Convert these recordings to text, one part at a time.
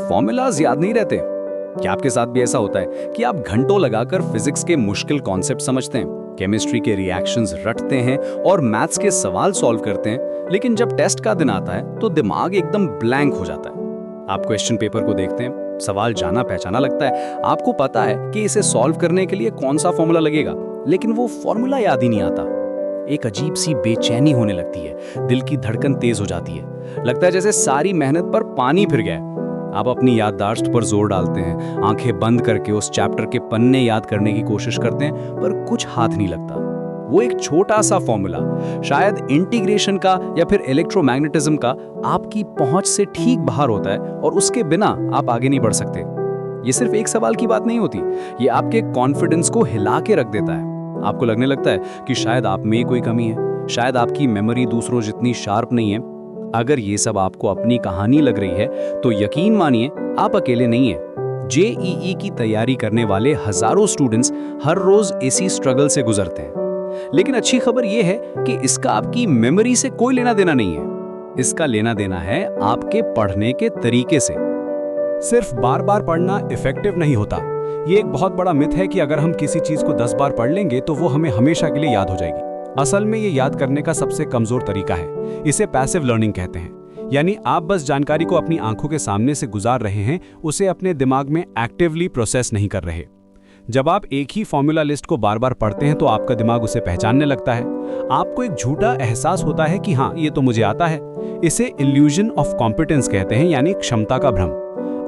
Formulas याद नहीं रहते। क्या आपके साथ भी ऐसा होता है कि आप घंटों लगाकर फिजिक्स के मुश्किल कॉन्सेप्ट समझते हैं, केमिस्ट्री के रिएक्शंस रटते हैं और मैथ्स के सवाल सॉल्व करते हैं, लेकिन जब टेस्ट का दिन आता है तो दिमाग एकदम ब्लैंक हो जाता है। आप क्वेश्चन पेपर को देखते हैं, सवाल जाना पहचाना लगता है, आपको पता है कि इसे सॉल्व करने के लिए कौन सा फॉर्मूला लगेगा, लेकिन वो फॉर्मूला याद ही नहीं आता। एक अजीब सी बेचैनी होने लगती है, दिल की धड़कन तेज हो जाती है, लगता है जैसे सारी मेहनत पर पानी फिर गया। आप अपनी याददाश्त पर जोर डालते हैं, आंखें बंद करके उस चैप्टर के पन्ने याद करने की कोशिश करते हैं, पर कुछ हाथ नहीं लगता। वो एक छोटा सा फॉर्मूला, शायद इंटीग्रेशन का या फिर इलेक्ट्रोमैग्नेटिज्म का, आपकी पहुंच से ठीक बाहर होता है और उसके बिना आप आगे नहीं बढ़ सकते। ये सिर्फ एक सवाल की बात नहीं होती, ये आपके कॉन्फिडेंस को हिला के रख देता है। आपको लगने लगता है कि शायद आप में कोई कमी है, शायद आपकी मेमोरी दूसरों जितनी शार्प नहीं है। अगर ये सब आपको अपनी कहानी लग रही है तो यकीन मानिए आप अकेले नहीं हैं। जेईई की तैयारी करने वाले हजारों स्टूडेंट्स हर रोज इसी स्ट्रगल से गुजरते हैं। लेकिन अच्छी खबर यह है कि इसका आपकी मेमोरी से कोई लेना देना नहीं है। इसका लेना देना है आपके पढ़ने के तरीके से। सिर्फ बार बार पढ़ना इफेक्टिव नहीं होता। ये एक बहुत बड़ा मिथ है कि अगर हम किसी चीज को 10 बार पढ़ लेंगे तो वो हमें हमेशा के लिए याद हो जाएगी। असल में ये याद करने का सबसे कमजोर तरीका है। इसे पैसिव लर्निंग कहते हैं, यानी आप बस जानकारी को अपनी आंखों के सामने से गुजार रहे हैं, उसे अपने दिमाग में एक्टिवली प्रोसेस नहीं कर रहे। जब आप एक ही फॉर्मूला लिस्ट को बार बार पढ़ते हैं तो आपका दिमाग उसे पहचानने लगता है। आपको एक झूठा एहसास होता है कि हाँ, ये तो मुझे आता है। इसे इल्यूजन ऑफ कॉम्पिटेंस कहते हैं, यानी क्षमता का भ्रम।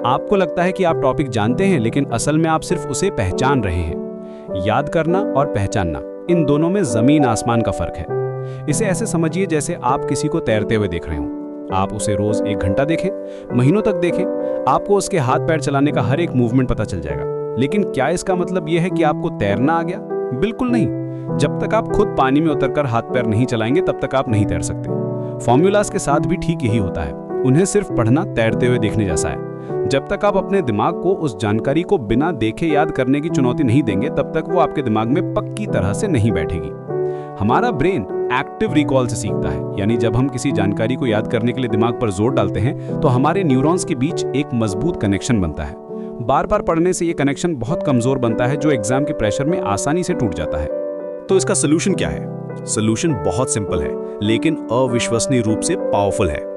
आपको लगता है कि आप टॉपिक जानते हैं, लेकिन असल में आप सिर्फ उसे पहचान रहे हैं। याद करना और पहचानना, इन दोनों में जमीन आसमान का फर्क है। इसे ऐसे समझिए जैसे आप किसी को तैरते हुए देख रहे हो। आप उसे रोज 1 घंटा देखें, महीनों तक देखें, आपको उसके हाथ पैर चलाने का हर एक मूवमेंट पता चल जाएगा। लेकिन क्या इसका मतलब यह है कि आपको तैरना आ गया? बिल्कुल नहीं। जब तक आप खुद पानी में उतरकर हाथ पैर नहीं चलाएंगे तब तक आप नहीं तैर सकते। फॉर्मूलाज के साथ भी ठीक यही होता है। उन्हें सिर्फ पढ़ना तैरते हुए देखने जैसा है। जब तक आप अपने दिमाग को उस जानकारी को बिना देखे याद करने की चुनौती नहीं देंगे, तब तक वो आपके दिमाग में पक्की तरह से नहीं बैठेगी। हमारा ब्रेन एक्टिव रिकॉल से सीखता है, यानी जब हम किसी जानकारी को याद करने के लिए दिमाग पर जोर डालते हैं तो हमारे न्यूरॉन्स के बीच एक मजबूत कनेक्शन बनता है। बार बार पढ़ने से ये कनेक्शन बहुत कमजोर बनता है, जो एग्जाम के प्रेशर में आसानी से टूट जाता है। तो इसका सोल्यूशन क्या है? सोल्यूशन बहुत सिंपल है, लेकिन अविश्वसनीय रूप से पावरफुल है।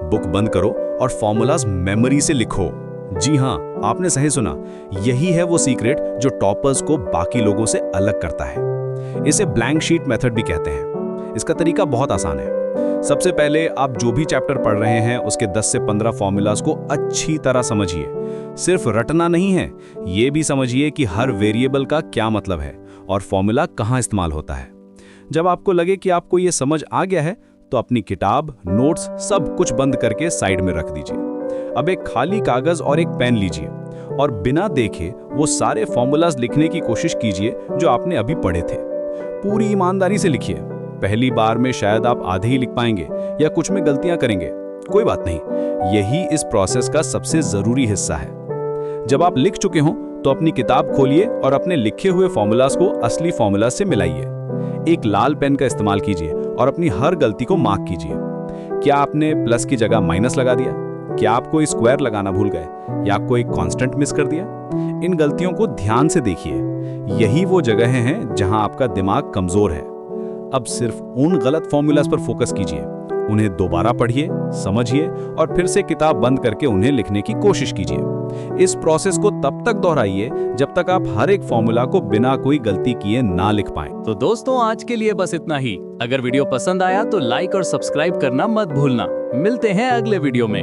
बुक बंद करो और फॉर्मूलाज मेमोरी से लिखो। जी हाँ, आपने सही सुना। यही है वो सीक्रेट जो टॉपर्स को बाकी लोगों से अलग करता है। इसे ब्लैंक शीट मेथड भी कहते हैं। इसका तरीका बहुत आसान है। सबसे पहले आप जो भी चैप्टर पढ़ रहे हैं उसके 10 से 15 फॉर्मूलाज को अच्छी तरह समझिए। सिर्फ रटना नहीं है, ये भी समझिए कि हर वेरिएबल का क्या मतलब है और फॉर्मूला कहाँ इस्तेमाल होता है। जब आपको लगे कि आपको ये समझ आ गया है तो अपनी किताब, नोट्स सब कुछ बंद करके साइड में रख दीजिए। अब एक खाली कागज और एक पेन लीजिए और बिना देखे वो सारे फॉर्मूलाज लिखने की कोशिश कीजिए जो आपने अभी पढ़े थे। पूरी ईमानदारी से लिखिए। पहली बार में शायद आप आधे ही लिख पाएंगे या कुछ में गलतियां करेंगे, कोई बात नहीं, यही इस प्रोसेस का सबसे जरूरी हिस्सा है। जब आप लिख चुके हों तो अपनी किताब खोलिए और अपने लिखे हुए फॉर्मूलाज को असली फॉर्मूला से मिलाइए। एक लाल पेन का इस्तेमाल कीजिए और अपनी हर गलती को मार्क कीजिए। क्या आपने प्लस की जगह माइनस लगा दिया? क्या आप कोई स्क्वायर लगाना भूल गए या कोई कांस्टेंट मिस कर दिया? इन गलतियों को ध्यान से देखिए। यही वो जगहें हैं जहां आपका दिमाग कमजोर है। अब सिर्फ उन गलत फॉर्मूलाज पर फोकस कीजिए, उन्हें दोबारा पढ़िए, समझिए और फिर से किताब बंद करके उन्हें लिखने की कोशिश कीजिए। इस प्रोसेस को तब तक दोहराइए जब तक आप हर एक फॉर्मूला को बिना कोई गलती किए ना लिख पाएं। तो दोस्तों, आज के लिए बस इतना ही। अगर वीडियो पसंद आया तो लाइक और सब्सक्राइब करना मत भूलना। मिलते हैं अगले वीडियो में।